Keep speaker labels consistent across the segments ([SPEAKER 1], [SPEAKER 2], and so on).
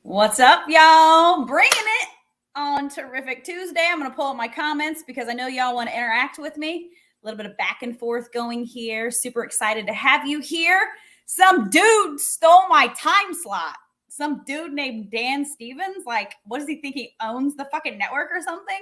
[SPEAKER 1] What's up, y'all? Bringing it on Terrific Tuesday. I'm going to pull up my comments because I know y'all want to interact with me. A little bit of back and forth going here. Super excited to have you here. Some dude stole my time slot. Some dude named Dan Stevens. Like, what does he think? He owns the fucking network or something?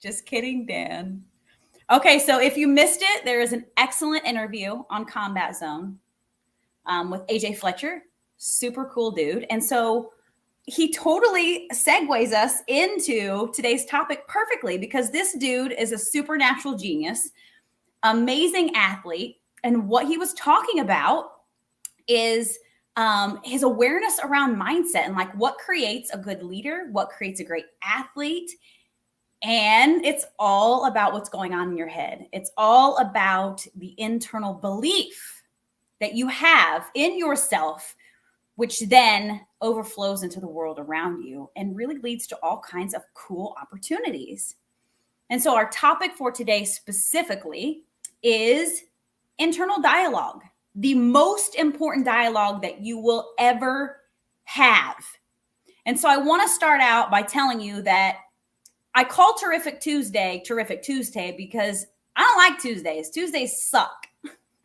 [SPEAKER 1] Just kidding, Dan. Okay, so if you missed it, there is an excellent interview on Combat Zone with AJ Fletcher. Super cool dude. And so he totally segues us into today's topic perfectly because this dude is a supernatural genius, amazing athlete. And what he was talking about is his awareness around mindset and like what creates a good leader, what creates a great athlete. And it's all about what's going on in your head. It's all about the internal belief that you have in yourself, which then overflows into the world around you and really leads to all kinds of cool opportunities. And so our topic for today specifically is internal dialogue, the most important dialogue that you will ever have. And so I want to start out by telling you that I call Terrific Tuesday because I don't like Tuesdays. Tuesdays suck.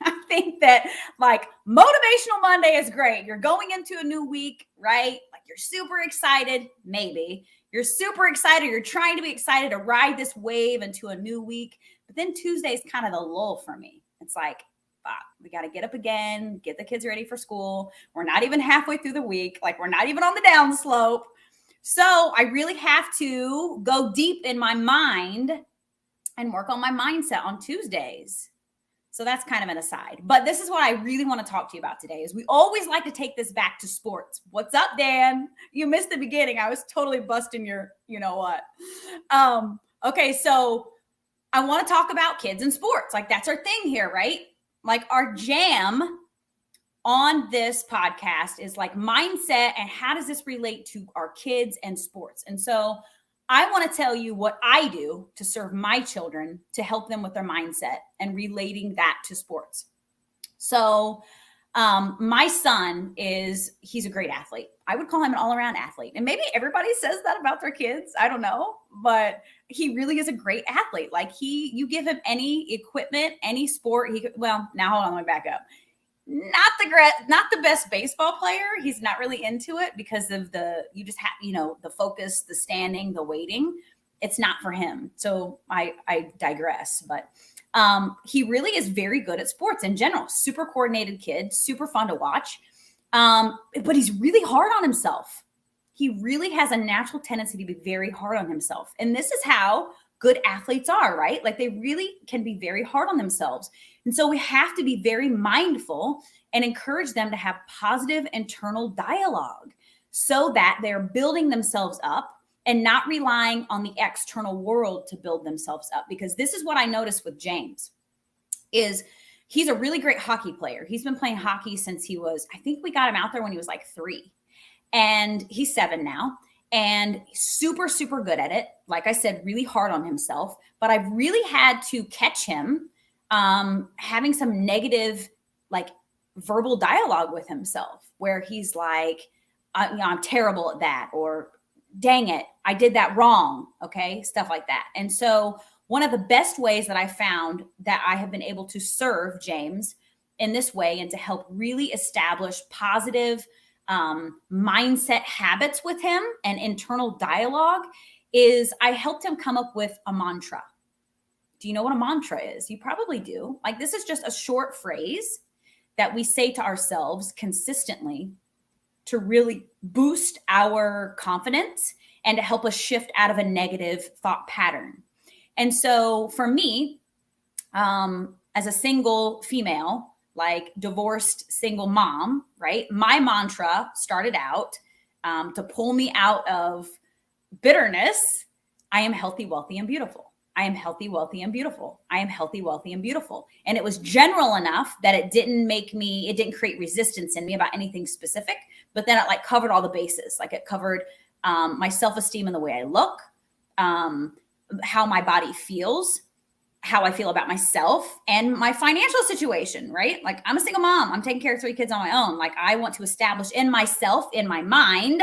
[SPEAKER 1] I think that like motivational Monday is great. You're going into a new week, right? Like you're super excited, maybe. You're super excited. You're trying to be excited to ride this wave into a new week. But then Tuesday is kind of the lull for me. It's like, fuck, we got to get up again, get the kids ready for school. We're not even halfway through the week. Like we're not even on the down slope. So I really have to go deep in my mind and work on my mindset on Tuesdays. So that's kind of an aside. But this is what I really want to talk to you about today is we always like to take this back to sports. What's up, Dan? You missed the beginning. I was totally busting your, you know what. Okay, so I want to talk about kids and sports. Like that's our thing here, right? Like our jam on this podcast is like mindset and how does this relate to our kids and sports? And so I want to tell you what I do to serve my children to help them with their mindset and relating that to sports. So my son he's a great athlete. I would call him an all-around athlete. And maybe everybody says that about their kids. I don't know, but he really is a great athlete. Like you give him any equipment, any sport, now hold on, let me back up. Not the best baseball player. He's not really into it because of the focus, the standing, the waiting. It's not for him. So I digress, but he really is very good at sports in general. Super coordinated kid, super fun to watch. But he's really hard on himself. He really has a natural tendency to be very hard on himself. And this is how good athletes are, right? Like they really can be very hard on themselves. And so we have to be very mindful and encourage them to have positive internal dialogue so that they're building themselves up and not relying on the external world to build themselves up. Because this is what I noticed with James is he's a really great hockey player. He's been playing hockey since I think we got him out there when he was like 3 and he's 7 now. And super, super good at it. Like I said, really hard on himself. But I've really had to catch him having some negative, like verbal dialogue with himself, where he's like, I'm terrible at that, or dang it, I did that wrong. Okay, stuff like that. And so one of the best ways that I found that I have been able to serve James in this way and to help really establish positive mindset habits with him and internal dialogue is I helped him come up with a mantra. Do you know what a mantra is? You probably do. Like this is just a short phrase that we say to ourselves consistently to really boost our confidence and to help us shift out of a negative thought pattern. And so for me, as a single female, like divorced single mom, right? My mantra started out to pull me out of bitterness. I am healthy, wealthy, and beautiful. I am healthy, wealthy, and beautiful. I am healthy, wealthy, and beautiful. And it was general enough that it didn't create resistance in me about anything specific, but then it like covered all the bases. Like it covered my self-esteem and the way I look, how my body feels, how I feel about myself, and my financial situation, right? Like I'm a single mom. I'm taking care of 3 kids on my own. Like I want to establish in myself, in my mind,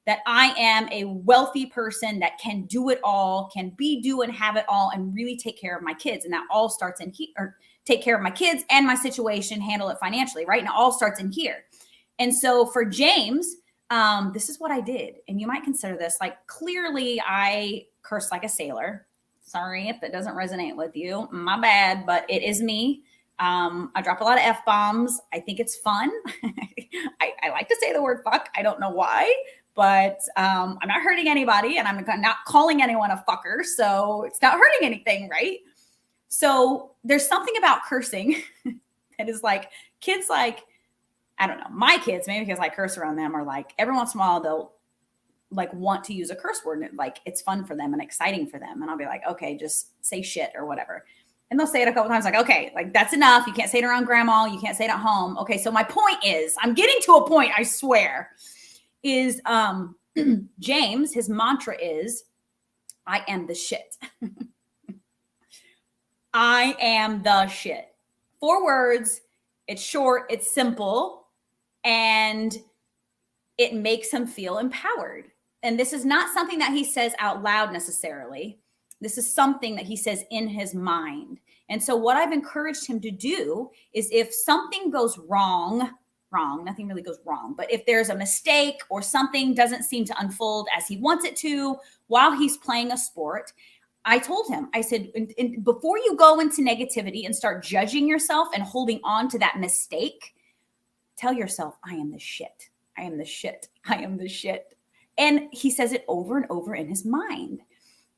[SPEAKER 1] that I am a wealthy person that can do it all, can be, do, and have it all, and really take care of my kids. And that all starts in here, or take care of my kids and my situation, handle it financially, right? And it all starts in here. And so for James, this is what I did. And you might consider this, like, clearly I curse like a sailor. Sorry if that doesn't resonate with you. My bad, but it is me. I drop a lot of F-bombs. I think it's fun. I like to say the word fuck. I don't know why. But I'm not hurting anybody, and I'm not calling anyone a fucker, so it's not hurting anything, right? So there's something about cursing that is like, kids, like, I don't know, my kids, maybe because I curse around them, are like, every once in a while they'll like want to use a curse word, and like it's fun for them and exciting for them, and I'll be like, okay, just say shit or whatever. And they'll say it a couple times, like, okay, like that's enough. You can't say it around grandma. You can't say it at home. Okay, so my point is, I'm getting to a point, I swear, is James, his mantra is, I am the shit. I am the shit. 4 words. It's short, it's simple, and it makes him feel empowered. And this is not something that he says out loud necessarily. This is something that he says in his mind. And so what I've encouraged him to do is, if something goes wrong, nothing really goes wrong, but if there's a mistake or something doesn't seem to unfold as he wants it to while he's playing a sport, I told him, I said, before you go into negativity and start judging yourself and holding on to that mistake, tell yourself, I am the shit. I am the shit. I am the shit. And he says it over and over in his mind.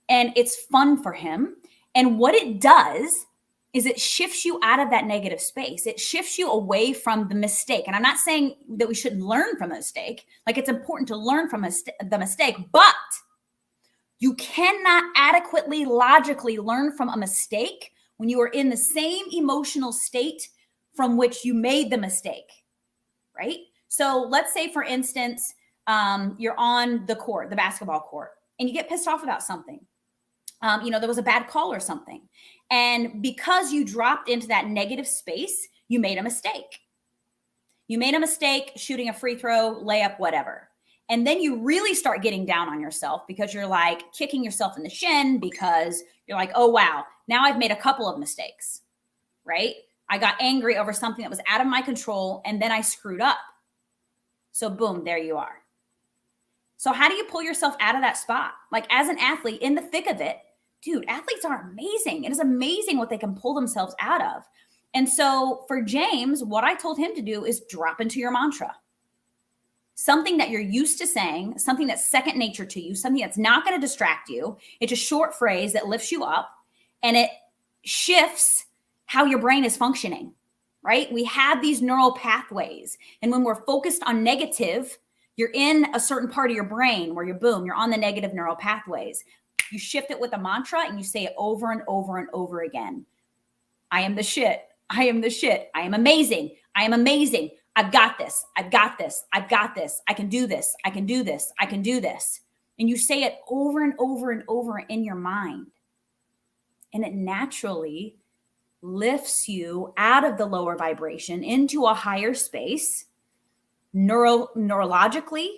[SPEAKER 1] And it's fun for him. And what it does is it shifts you out of that negative space. It shifts you away from the mistake. And I'm not saying that we shouldn't learn from a mistake. Like, it's important to learn from the mistake, but you cannot adequately, logically learn from a mistake when you are in the same emotional state from which you made the mistake, right? So let's say, for instance, you're on the court, the basketball court, and you get pissed off about something. There was a bad call or something. And because you dropped into that negative space, you made a mistake. You made a mistake shooting a free throw, layup, whatever. And then you really start getting down on yourself because you're like kicking yourself in the shin, because you're like, oh, wow, now I've made a couple of mistakes, right? I got angry over something that was out of my control, and then I screwed up. So boom, there you are. So how do you pull yourself out of that spot? Like, as an athlete in the thick of it, dude, athletes are amazing. It is amazing what they can pull themselves out of. And so for James, what I told him to do is drop into your mantra. Something that you're used to saying, something that's second nature to you, something that's not going to distract you. It's a short phrase that lifts you up, and it shifts how your brain is functioning, right? We have these neural pathways. And when we're focused on negative, you're in a certain part of your brain where you're on the negative neural pathways. You shift it with a mantra and you say it over and over and over again. I am the shit. I am the shit. I am amazing. I am amazing. I've got this. I've got this. I've got this. I can do this. I can do this. I can do this. And you say it over and over and over in your mind. And it naturally lifts you out of the lower vibration into a higher space, neurologically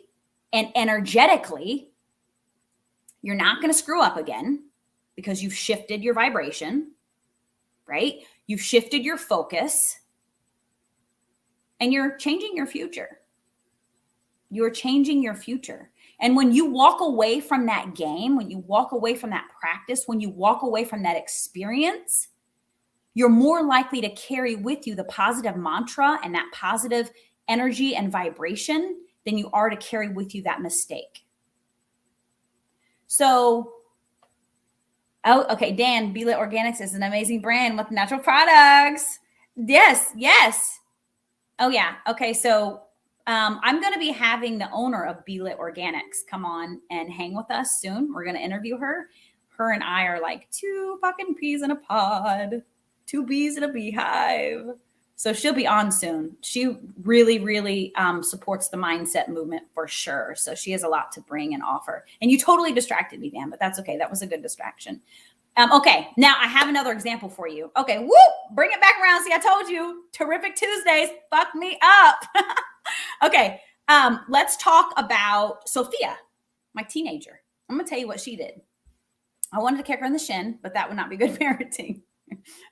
[SPEAKER 1] and energetically. You're not going to screw up again because you've shifted your vibration, right? You've shifted your focus, and you're changing your future. You're changing your future. And when you walk away from that game, when you walk away from that practice, when you walk away from that experience, you're more likely to carry with you the positive mantra and that positive energy and vibration than you are to carry with you that mistake. So, oh, okay, Dan, BeeLit Organics is an amazing brand with natural products. Yes, yes. Oh, yeah. Okay, so I'm going to be having the owner of BeeLit Organics come on and hang with us soon. We're going to interview her. Her and I are like two fucking peas in a pod, two bees in a beehive. So she'll be on soon. She really, really supports the mindset movement for sure. So she has a lot to bring and offer. And you totally distracted me, Dan, but that's okay. That was a good distraction. Okay, now I have another example for you. Okay, whoop, bring it back around. See, I told you, terrific Tuesdays, fuck me up. Okay, let's talk about Sophia, my teenager. I'm gonna tell you what she did. I wanted to kick her in the shin, but that would not be good parenting.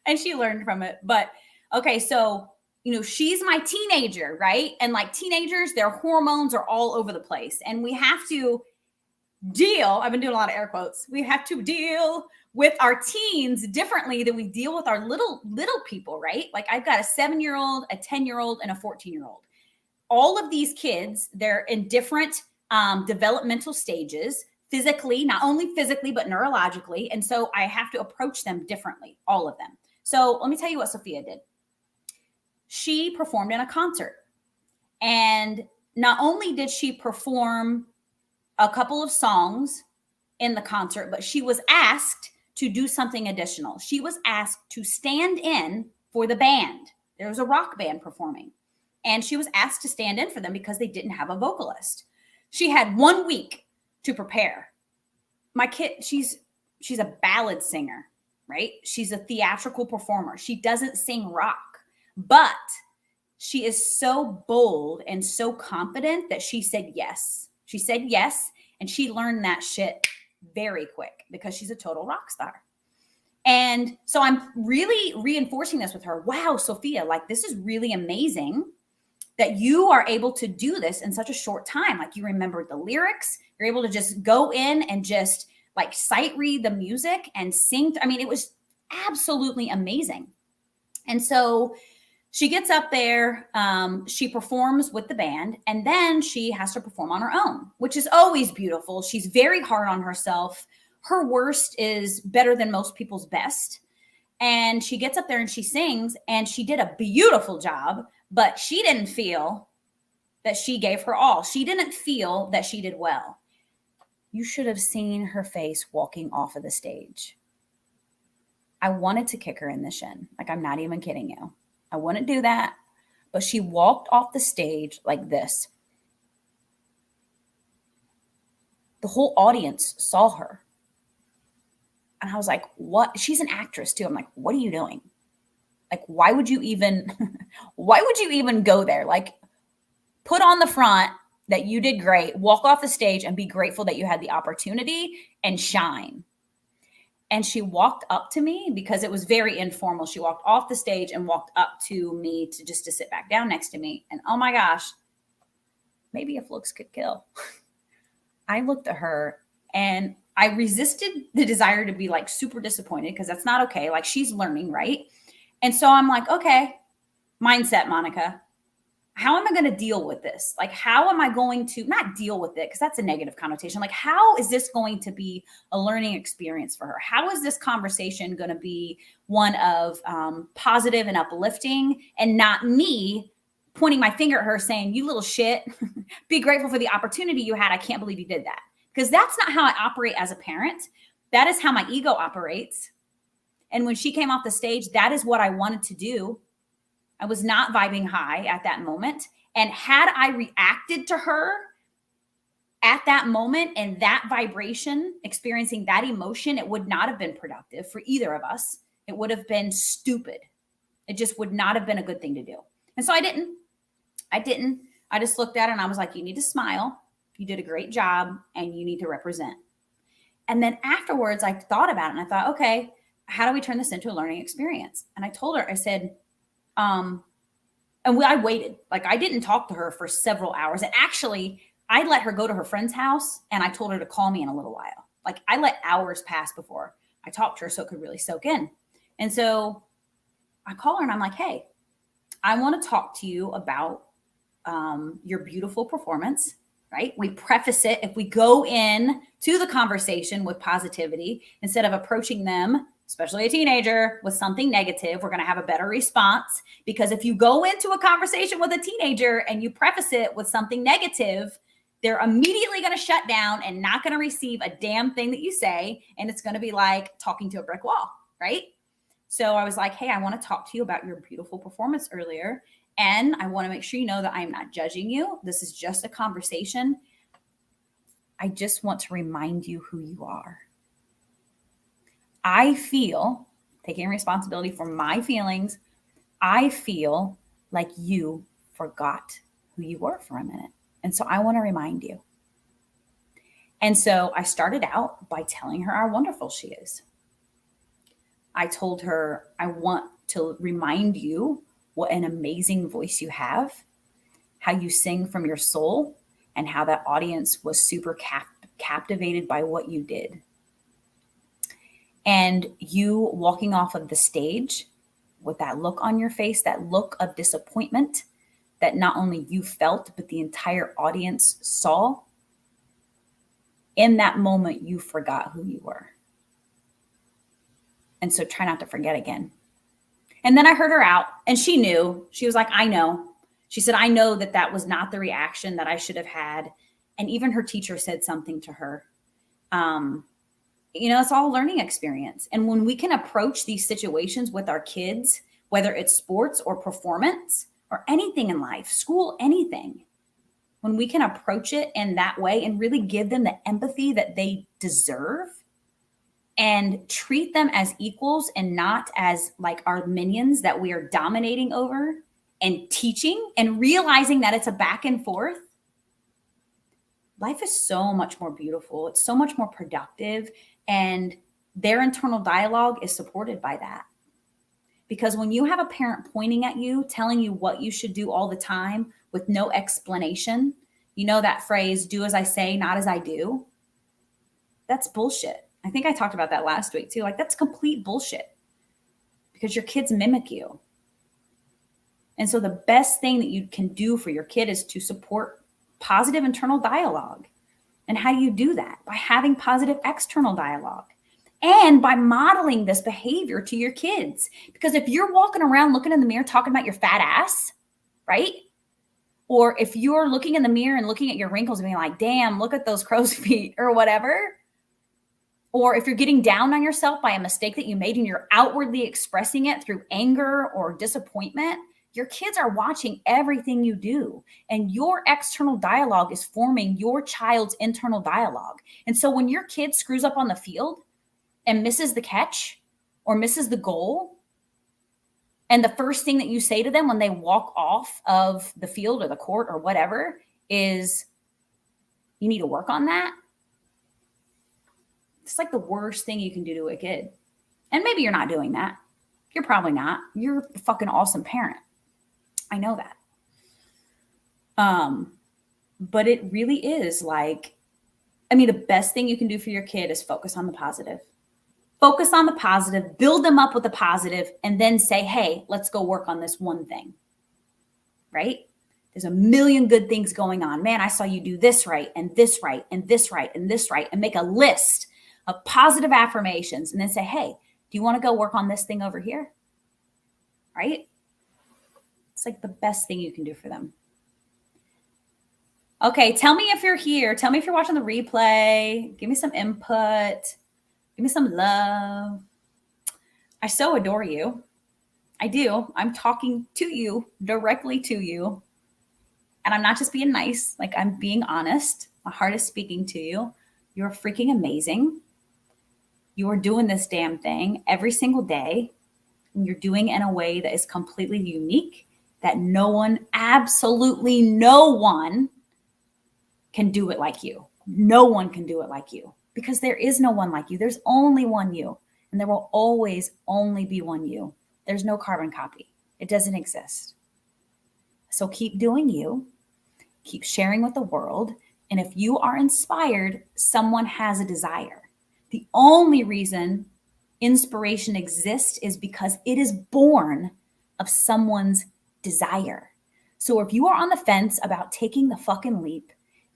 [SPEAKER 1] And she learned from it. But okay, so, you know, she's my teenager, right? And like teenagers, their hormones are all over the place. And we have to deal, I've been doing a lot of air quotes, we have to deal with our teens differently than we deal with our little people, right? Like I've got a 7-year-old, a 10-year-old, and a 14-year-old. All of these kids, they're in different developmental stages, physically, not only physically, but neurologically. And so I have to approach them differently, all of them. So let me tell you what Sophia did. She performed in a concert. And not only did she perform a couple of songs in the concert, but she was asked to do something additional. She was asked to stand in for the band. There was a rock band performing. And she was asked to stand in for them because they didn't have a vocalist. She had 1 week to prepare. My kid, she's a ballad singer, right? She's a theatrical performer. She doesn't sing rock, but she is so bold and so confident that she said yes. She said yes, and she learned that shit very quick because she's a total rock star. And so I'm really reinforcing this with her. Wow, Sophia, like this is really amazing that you are able to do this in such a short time. Like you remembered the lyrics, you're able to just go in and just like sight read the music and sing. I mean, it was absolutely amazing. And so she gets up there, she performs with the band, and then she has to perform on her own, which is always beautiful. She's very hard on herself. Her worst is better than most people's best. And she gets up there and she sings, and she did a beautiful job, but she didn't feel that she gave her all. She didn't feel that she did well. You should have seen her face walking off of the stage. I wanted to kick her in the shin. Like, I'm not even kidding you. I wouldn't do that. But she walked off the stage like this. The whole audience saw her. And I was like, what? She's an actress too. I'm like, what are you doing? Like, why would you even go there? Like, put on the front that you did great, walk off the stage and be grateful that you had the opportunity and shine. And she walked up to me because it was very informal. She walked off the stage and walked up to me to sit back down next to me. And oh my gosh, maybe if looks could kill. I looked at her and I resisted the desire to be like super disappointed because that's not okay. Like, she's learning, right? And so I'm like, okay, mindset, Monica. How am I going to deal with this? Like, how am I going to not deal with it? Because that's a negative connotation. Like, how is this going to be a learning experience for her? How is this conversation going to be one of positive and uplifting, and not me pointing my finger at her saying, you little shit, be grateful for the opportunity you had. I can't believe you did that. Because that's not how I operate as a parent. That is how my ego operates. And when she came off the stage, that is what I wanted to do. I was not vibing high at that moment. And had I reacted to her at that moment and that vibration, experiencing that emotion, it would not have been productive for either of us. It would have been stupid. It just would not have been a good thing to do. And so I didn't. I just looked at her and I was like, you need to smile. You did a great job and you need to represent. And then afterwards, I thought about it and I thought, okay, how do we turn this into a learning experience? And I told her, I said, I waited. Like, I didn't talk to her for several hours. And actually, I let her go to her friend's house and I told her to call me in a little while. Like, I let hours pass before I talked to her so it could really soak in. And so I call her and I'm like, hey, I want to talk to you about your beautiful performance, right? We preface it. If we go in to the conversation with positivity, instead of approaching them, especially a teenager, with something negative, we're going to have a better response. Because if you go into a conversation with a teenager and you preface it with something negative, they're immediately going to shut down and not going to receive a damn thing that you say. And it's going to be like talking to a brick wall, right? So I was like, hey, I want to talk to you about your beautiful performance earlier. And I want to make sure you know that I'm not judging you. This is just a conversation. I just want to remind you who you are. I feel, taking responsibility for my feelings, I feel like you forgot who you were for a minute. And so I want to remind you. And so I started out by telling her how wonderful she is. I told her, I want to remind you what an amazing voice you have, how you sing from your soul, and how that audience was super captivated by what you did. And you walking off of the stage with that look on your face, that look of disappointment that not only you felt, but the entire audience saw. In that moment, you forgot who you were. And so try not to forget again. And then I heard her out and she knew. She was like, I know. She said, I know that that was not the reaction that I should have had. And even her teacher said something to her. It's all a learning experience. And when we can approach these situations with our kids, whether it's sports or performance or anything in life, school, anything, when we can approach it in that way and really give them the empathy that they deserve and treat them as equals and not as like our minions that we are dominating over and teaching and realizing that it's a back and forth, life is so much more beautiful. It's so much more productive. And their internal dialogue is supported by that. Because when you have a parent pointing at you, telling you what you should do all the time with no explanation, you know that phrase, do as I say, not as I do. That's bullshit. I think I talked about that last week too. Like, that's complete bullshit because your kids mimic you. And so the best thing that you can do for your kid is to support positive internal dialogue. And how do you do that? By having positive external dialogue and by modeling this behavior to your kids. Because if you're walking around looking in the mirror, talking about your fat ass, right? Or if you're looking in the mirror and looking at your wrinkles and being like, damn, look at those crow's feet or whatever. Or if you're getting down on yourself by a mistake that you made and you're outwardly expressing it through anger or disappointment, your kids are watching everything you do. And your external dialogue is forming your child's internal dialogue. And so when your kid screws up on the field and misses the catch or misses the goal, and the first thing that you say to them when they walk off of the field or the court or whatever is, you need to work on that. It's like the worst thing you can do to a kid. And maybe you're not doing that. You're probably not. You're a fucking awesome parent. I know that. But it really is like, the best thing you can do for your kid is focus on the positive. Focus on the positive, build them up with the positive, and then say, hey, let's go work on this one thing, right? There's a million good things going on. Man, I saw you do this right, and this right, and this right, and this right, and make a list of positive affirmations, and then say, hey, do you want to go work on this thing over here? Right? It's like the best thing you can do for them. Okay, tell me if you're here. Tell me if you're watching the replay. Give me some input. Give me some love. I so adore you. I do. I'm talking to you, directly to you. And I'm not just being nice. Like, I'm being honest. My heart is speaking to you. You're freaking amazing. You are doing this damn thing every single day. And you're doing it in a way that is completely unique, that no one, absolutely no one can do it like you. No one can do it like you because there is no one like you. There's only one you, and there will always only be one you. There's no carbon copy. It doesn't exist. So keep doing you, keep sharing with the world. And if you are inspired, someone has a desire. The only reason inspiration exists is because it is born of someone's desire. So if you are on the fence about taking the fucking leap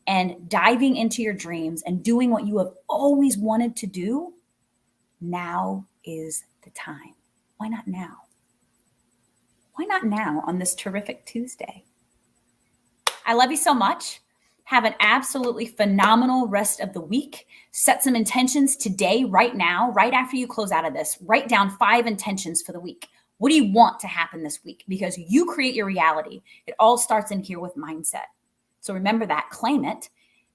[SPEAKER 1] and diving into your dreams and doing what you have always wanted to do, now is the time. Why not now? Why not now on this terrific Tuesday? I love you so much. Have an absolutely phenomenal rest of the week. Set some intentions today, right now, right after you close out of this. Write down 5 intentions for the week. What do you want to happen this week? Because you create your reality. It all starts in here with mindset. So remember that. Claim it.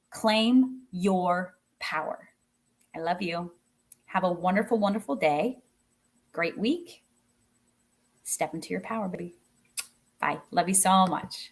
[SPEAKER 1] Claim your power. I love you. Have a wonderful, wonderful day. Great week. Step into your power, baby. Bye. Love you so much.